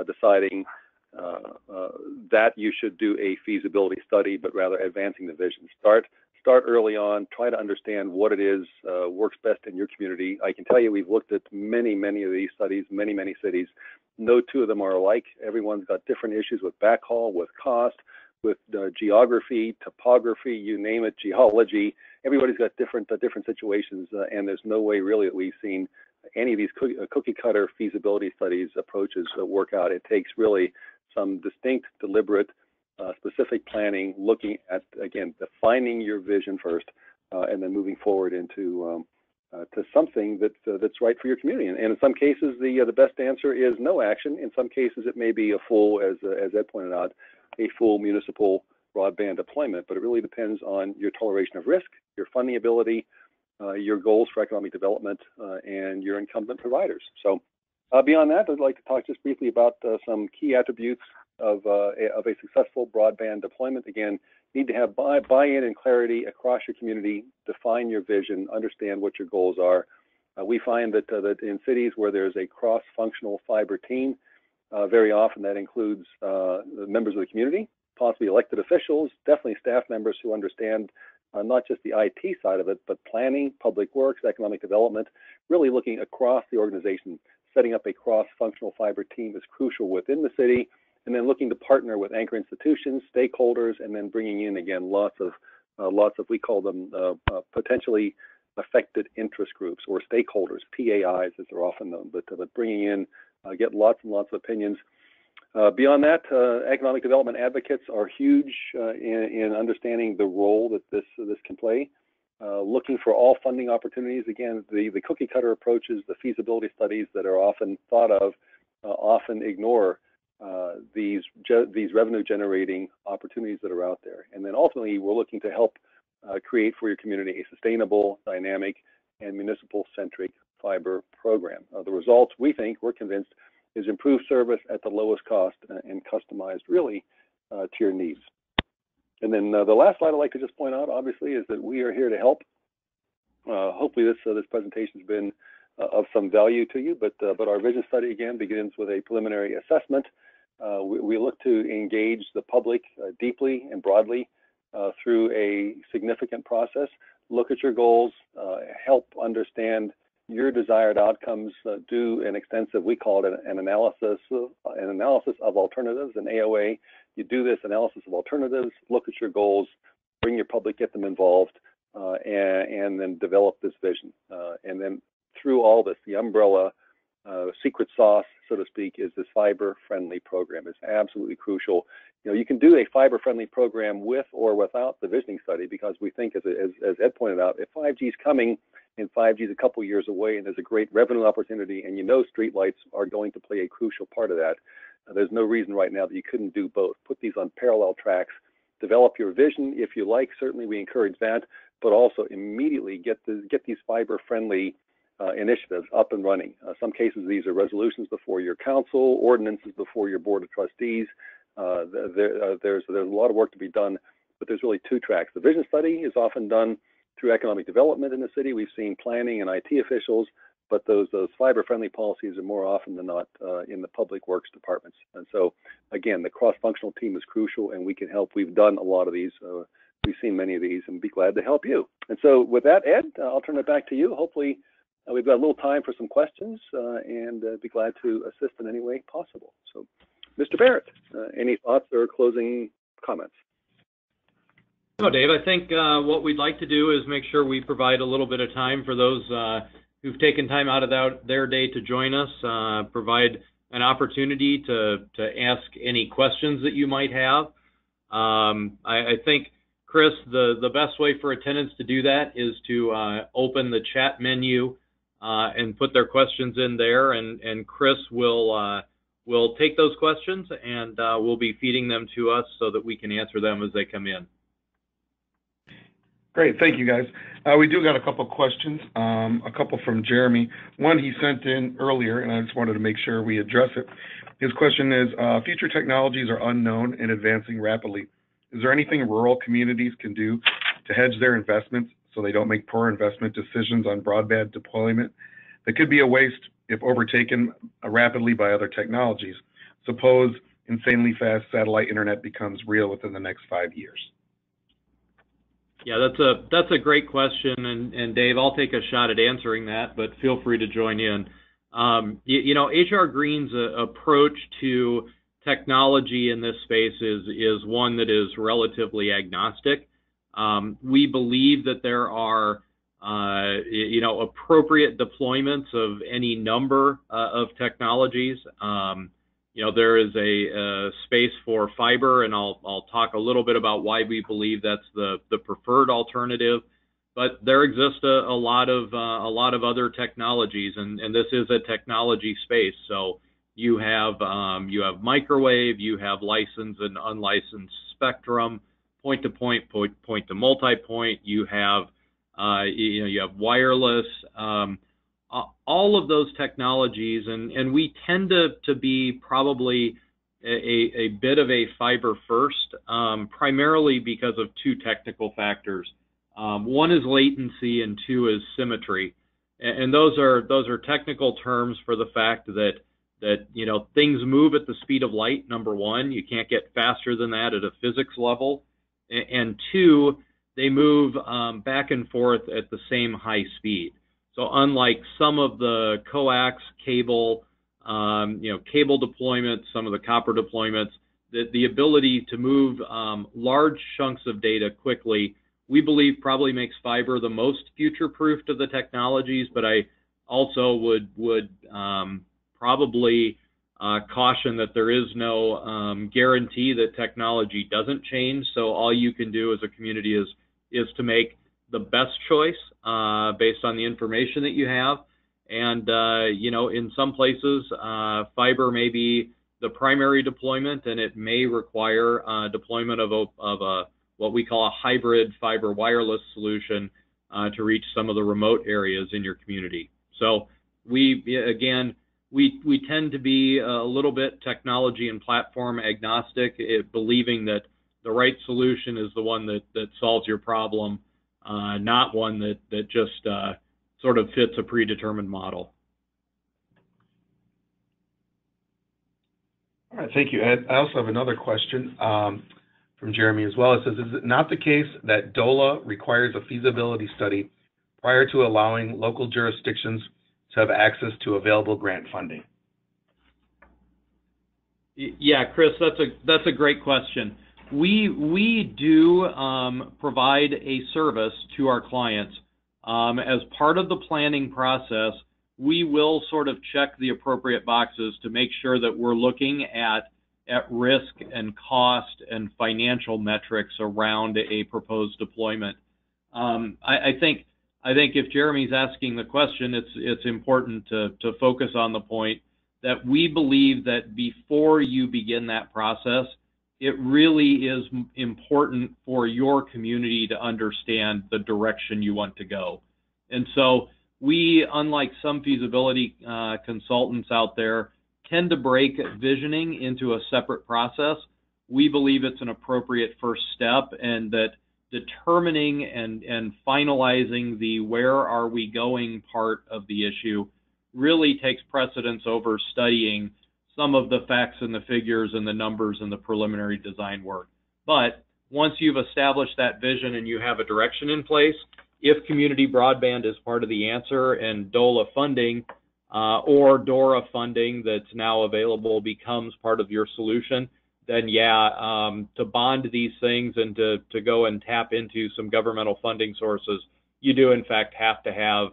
deciding that you should do a feasibility study, but rather advancing the vision. Start early on. Try to understand what it is works best in your community. I can tell you we've looked at many of these studies, many cities. No two of them are alike. Everyone's got different issues with backhaul, with cost, with geography, topography, you name it, geology. Everybody's got different situations, and there's no way really that we've seen any of these cookie cutter feasibility studies approaches work out. It takes really some distinct, deliberate, specific planning, looking at, again, defining your vision first, and then moving forward into to something that's right for your community. And in some cases, the best answer is no action. In some cases, it may be a full, as Ed pointed out, a full municipal broadband deployment. But it really depends on your toleration of risk, your funding ability, your goals for economic development, and your incumbent providers. So beyond that, I'd like to talk just briefly about some key attributes of a successful broadband deployment. Again, you need to have buy-in and clarity across your community, define your vision, understand what your goals are. We find that in cities where there's a cross-functional fiber team, very often that includes members of the community, possibly elected officials, definitely staff members who understand not just the IT side of it, but planning, public works, economic development, really looking across the organization. Setting up a cross-functional fiber team is crucial within the city, and then looking to partner with anchor institutions, stakeholders, and then bringing in, again, lots of we call them potentially affected interest groups or stakeholders, PAIs as they're often known, but bringing in, get lots and lots of opinions. Beyond that, economic development advocates are huge in understanding the role that this can play. Looking for all funding opportunities. Again, the cookie cutter approaches, the feasibility studies that are often thought of, often ignore these revenue generating opportunities that are out there. And then ultimately, we're looking to help create for your community a sustainable, dynamic, and municipal centric fiber program. The results, we think, we're convinced, is improved service at the lowest cost and customized really to your needs. And then the last slide I'd like to just point out, obviously, is that we are here to help. Hopefully this presentation has been of some value to you, but our vision study, again, begins with a preliminary assessment. We look to engage the public deeply and broadly through a significant process, look at your goals, help understand your desired outcomes, do an extensive, we call it an analysis of alternatives, an AOA. You do this analysis of alternatives, look at your goals, bring your public, get them involved, and then develop this vision. And then through all this, the umbrella secret sauce, so to speak, is this fiber-friendly program. It's absolutely crucial. You know, you can do a fiber-friendly program with or without the visioning study, because we think, as Ed pointed out, if 5G is coming and 5G is a couple years away and there's a great revenue opportunity, and you know streetlights are going to play a crucial part of that, there's no reason right now that you couldn't do both. Put these on parallel tracks, develop your vision if you like. Certainly we encourage that, but also immediately get these fiber-friendly initiatives up and running. Some cases these are resolutions before your council, ordinances before your board of trustees. There's a lot of work to be done, but there's really two tracks. The vision study is often done through economic development in the city. We've seen planning and IT officials, but those fiber-friendly policies are more often than not in the public works departments. And so, again, the cross-functional team is crucial, and we can help. We've done a lot of these. We've seen many of these, and be glad to help you. And so, with that, Ed, I'll turn it back to you. Hopefully, we've got a little time for some questions, and be glad to assist in any way possible. So, Mr. Barrett, any thoughts or closing comments? No, Dave, I think what we'd like to do is make sure we provide a little bit of time for those who've taken time out of their day to join us, provide an opportunity to ask any questions that you might have. I think, Chris, the best way for attendants to do that is to open the chat menu and put their questions in there, and Chris will take those questions and we'll be feeding them to us so that we can answer them as they come in. Great, thank you guys. We do got a couple questions, a couple from Jeremy. One he sent in earlier, and I just wanted to make sure we address it. His question is, future technologies are unknown and advancing rapidly. Is there anything rural communities can do to hedge their investments so they don't make poor investment decisions on broadband deployment that could be a waste if overtaken rapidly by other technologies? Suppose insanely fast satellite internet becomes real within the next 5 years. Yeah, that's a great question, and Dave, I'll take a shot at answering that, but feel free to join in. You know, HR Green's approach to technology in this space is one that is relatively agnostic. We believe that there are you know, appropriate deployments of any number of technologies. You know, there is a space for fiber, and I'll talk a little bit about why we believe that's the preferred alternative. But there exists a lot of other technologies, and this is a technology space. So you have microwave, you have licensed and unlicensed spectrum, point-to-point, point-to-multipoint. You have you have wireless. All of those technologies, and we tend to be probably a bit of a fiber first, primarily because of two technical factors. One is latency, and two is symmetry, and those are technical terms for the fact that you know, things move at the speed of light. Number one, you can't get faster than that at a physics level, and two, they move back and forth at the same high speed. So unlike some of the coax cable, you know, cable deployments, some of the copper deployments, the ability to move large chunks of data quickly, we believe probably makes fiber the most future-proofed of the technologies. But I also would probably caution that there is no guarantee that technology doesn't change. So all you can do as a community is to make the best choice based on the information that you have. And you know, in some places, fiber may be the primary deployment, and it may require deployment of a what we call a hybrid fiber wireless solution to reach some of the remote areas in your community. So we tend to be a little bit technology and platform agnostic, believing that the right solution is the one that solves your problem, not one that just sort of fits a predetermined model. All right, thank you, Ed. I also have another question from Jeremy as well. It says, is it not the case that DOLA requires a feasibility study prior to allowing local jurisdictions to have access to available grant funding? Yeah, Chris, that's a great question. We do provide a service to our clients. As part of the planning process, we will sort of check the appropriate boxes to make sure that we're looking at risk and cost and financial metrics around a proposed deployment. I think if Jeremy's asking the question, it's important to focus on the point that we believe that before you begin that process, it really is important for your community to understand the direction you want to go. And so we, unlike some feasibility consultants out there, tend to break visioning into a separate process. We believe it's an appropriate first step, and that determining and finalizing the where are we going part of the issue really takes precedence over studying some of the facts and the figures and the numbers and the preliminary design work. But once you've established that vision and you have a direction in place, if community broadband is part of the answer and DOLA funding or DORA funding that's now available becomes part of your solution, then yeah, to bond these things and to go and tap into some governmental funding sources, you do in fact have to have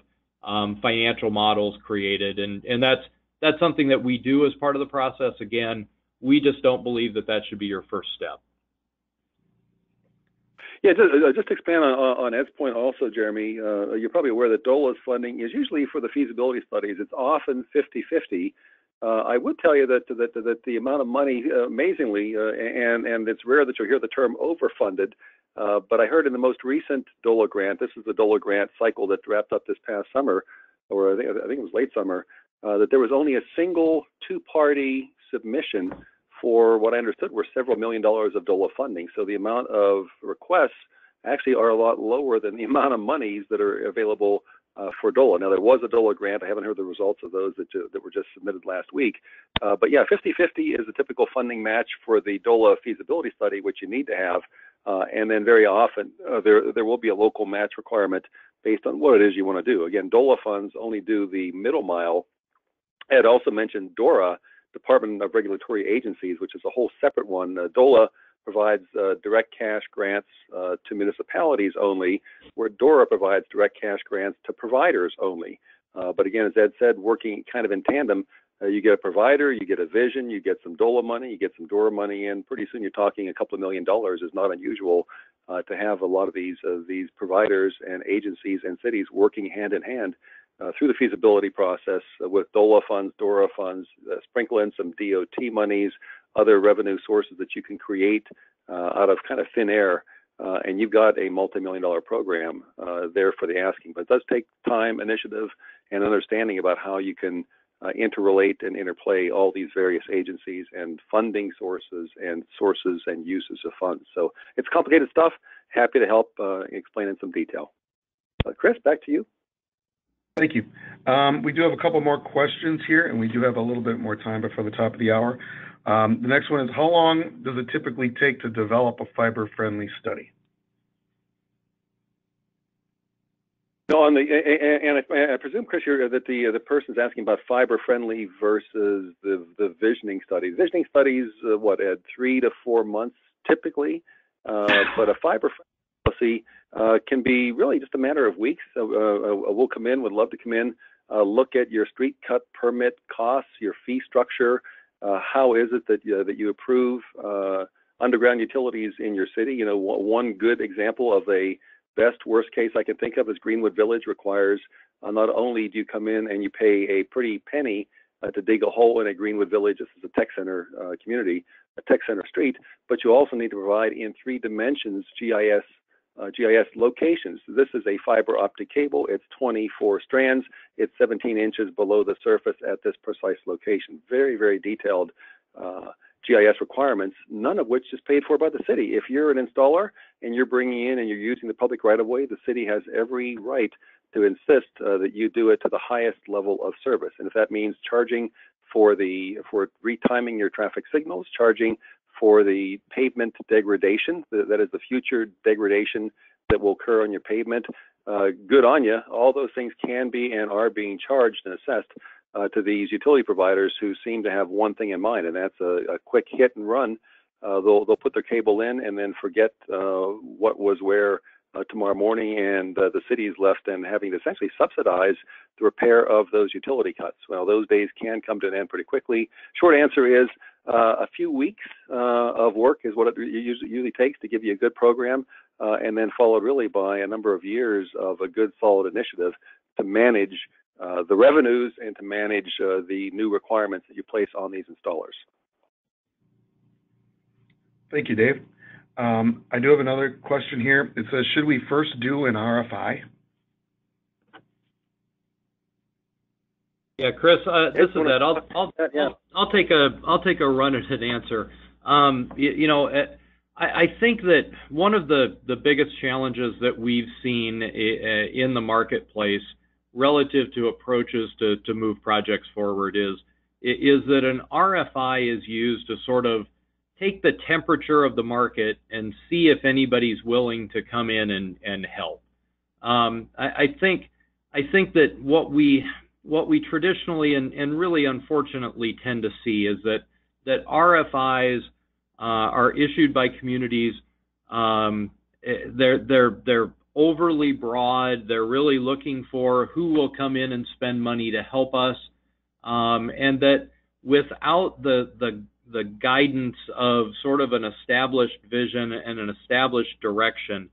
financial models created, and that's something that we do as part of the process. Again, we just don't believe that that should be your first step. Yeah, just to expand on Ed's point also, Jeremy, you're probably aware that DOLA's funding is usually for the feasibility studies. It's often 50-50. I would tell you that the amount of money, amazingly, and it's rare that you'll hear the term overfunded, but I heard in the most recent DOLA grant, this is the DOLA grant cycle that wrapped up this past summer, or I think it was late summer, that there was only a single two-party submission for what I understood were several $1 million of DOLA funding. So the amount of requests actually are a lot lower than the amount of monies that are available for DOLA. Now, there was a DOLA grant. I haven't heard the results of those that were just submitted last week. But yeah, 50-50 is a typical funding match for the DOLA feasibility study, which you need to have. And then very often there will be a local match requirement based on what it is you want to do. Again, DOLA funds only do the middle mile. Ed also mentioned DORA, Department of Regulatory Agencies, which is a whole separate one. DOLA provides direct cash grants to municipalities only, where DORA provides direct cash grants to providers only. But again, as Ed said, working kind of in tandem, you get a provider, you get a vision, you get some DOLA money, you get some DORA money, and pretty soon you're talking a couple of $1 million. Is not unusual to have a lot of these providers and agencies and cities working hand in hand through the feasibility process with DOLA funds, DORA funds, sprinkle in some DOT monies, other revenue sources that you can create out of kind of thin air, and you've got a multi-million-dollar program there for the asking. But it does take time, initiative, and understanding about how you can interrelate and interplay all these various agencies and funding sources and uses of funds. So it's complicated stuff. Happy to help explain in some detail. Chris, back to you. Thank you. We do have a couple more questions here, and we do have a little bit more time before the top of the hour. The next one is, how long does it typically take to develop a fiber-friendly study? No, and I presume, Chris, that the person's asking about fiber-friendly versus the visioning studies. Visioning studies, what, Ed, 3 to 4 months typically, but a fiber-friendly policy can be really just a matter of weeks. We'll come in, would love to come in, look at your street cut permit costs, your fee structure. How is it that you approve underground utilities in your city? You know, one good example of a best worst case I can think of is Greenwood Village requires not only do you come in and you pay a pretty penny to dig a hole in a Greenwood Village, this is a tech center community, a tech center street, but you also need to provide in 3 dimensions GIS locations. This is a fiber optic cable. It's 24 strands. It's 17 inches below the surface at this precise location. Very, very detailed GIS requirements, none of which is paid for by the city. If you're an installer and you're bringing in and you're using the public right-of-way, the city has every right to insist that you do it to the highest level of service. And if that means charging for retiming your traffic signals, charging for the pavement degradation, that is the future degradation that will occur on your pavement, good on you. All those things can be and are being charged and assessed to these utility providers who seem to have one thing in mind, and that's a quick hit and run. They'll put their cable in and then forget what was where tomorrow morning, and the city's left and having to essentially subsidize the repair of those utility cuts. Well, those days can come to an end pretty quickly. Short answer is a few weeks of work is what it usually takes to give you a good program, and then followed really by a number of years of a good solid initiative to manage the revenues and to manage the new requirements that you place on these installers. Thank you, Dave. I do have another question here. It says, should we first do an RFI? Yeah, Chris, this is Ed. I'll take a run at an answer. I think that one of the biggest challenges that we've seen in the marketplace relative to approaches to move projects forward is that an RFI is used to sort of take the temperature of the market and see if anybody's willing to come in and help. I think that what we traditionally and really unfortunately tend to see is that RFIs are issued by communities. They're overly broad. They're really looking for who will come in and spend money to help us, and that without the guidance of sort of an established vision and an established direction,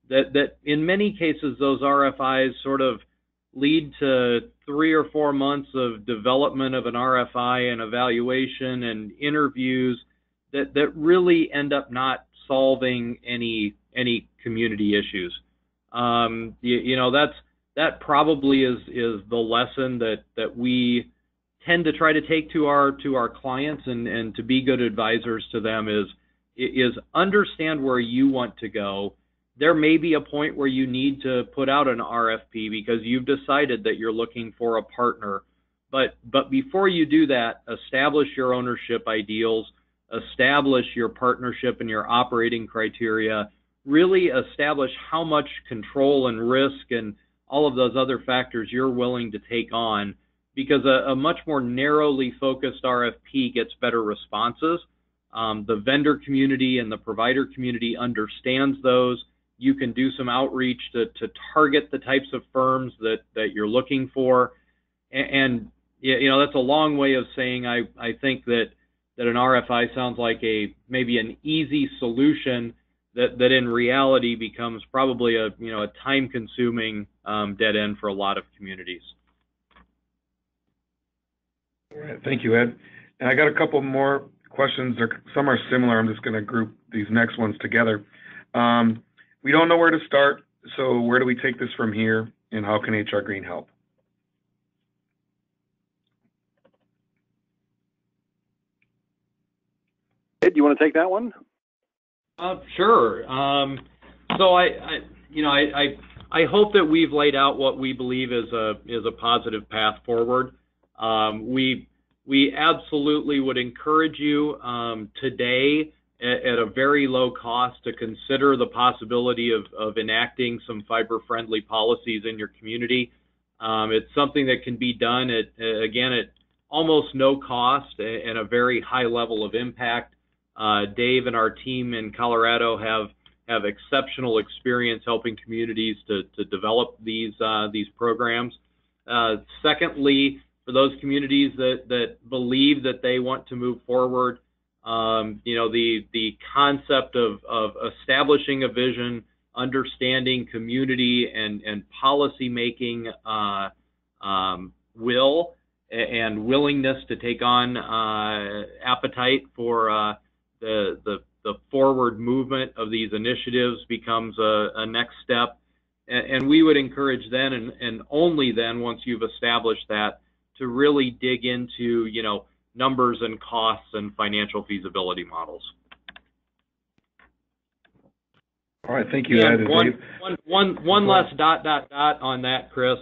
that in many cases those RFIs sort of lead to 3 or 4 months of development of an RFI and evaluation and interviews that really end up not solving any community issues. That probably is the lesson that we tend to try to take to our clients and to be good advisors to them is understand where you want to go. There may be a point where you need to put out an RFP because you've decided that you're looking for a partner. But before you do that, establish your ownership ideals, establish your partnership and your operating criteria, really establish how much control and risk and all of those other factors you're willing to take on, because a much more narrowly focused RFP gets better responses. The vendor community and the provider community understands those. You can do some outreach to target the types of firms that you're looking for. And that's a long way of saying I think that an RFI sounds like maybe an easy solution that in reality becomes probably a time-consuming dead end for a lot of communities. All right, thank you, Ed. And I got a couple more questions. Some are similar. I'm just going to group these next ones together. We don't know where to start, so where do we take this from here, and how can HR Green help? Ed, you want to take that one? Sure. So I hope that we've laid out what we believe is a positive path forward. We absolutely would encourage you today at a very low cost to consider the possibility of enacting some fiber-friendly policies in your community. It's something that can be done at almost no cost and a very high level of impact. Dave and our team in Colorado have exceptional experience helping communities to develop these programs. Secondly, for those communities that believe that they want to move forward, the concept of establishing a vision, understanding community and policy making will and willingness to take on appetite for the forward movement of these initiatives becomes a next step. And we would encourage then and only then, once you've established that, to really dig into numbers and costs and financial feasibility models. All right, thank you, Ed. One last dot on that, Chris.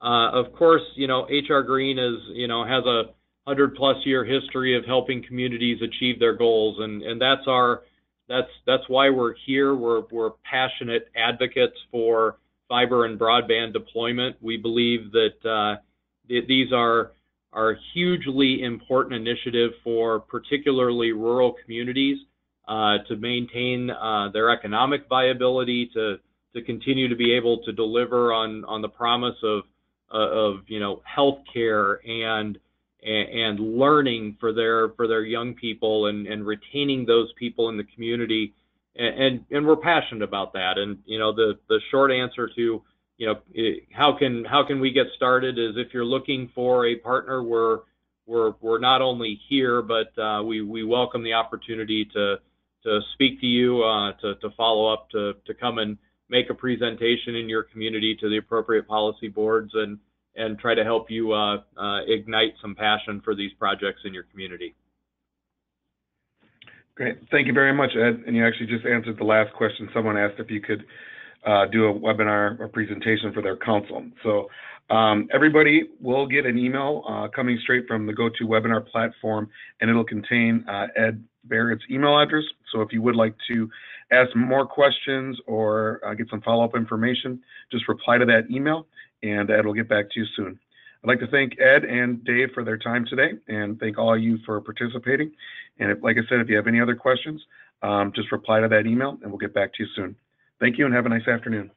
Of course, HR Green has a 100+ year history of helping communities achieve their goals, and that's why we're here. We're passionate advocates for fiber and broadband deployment. We believe that these are hugely important initiative for particularly rural communities to maintain their economic viability, to continue to be able to deliver on the promise of health care and learning for their young people and retaining those people in the community, and we're passionate about that. And the short answer to how can we get started is, if you're looking for a partner, we're not only here, but we welcome the opportunity to speak to you, to follow up, to come and make a presentation in your community to the appropriate policy boards and try to help you ignite some passion for these projects in your community. Great. Thank you very much, Ed. And you actually just answered the last question. Someone asked if you could do a webinar or presentation for their council. So everybody will get an email coming straight from the GoToWebinar platform, and it'll contain Ed bear its email address. So if you would like to ask more questions or get some follow-up information, just reply to that email, and Ed will get back to you soon. I'd like to thank Ed and Dave for their time today, and thank all of you for participating. And like I said, if you have any other questions, just reply to that email, and we'll get back to you soon. Thank you, and have a nice afternoon.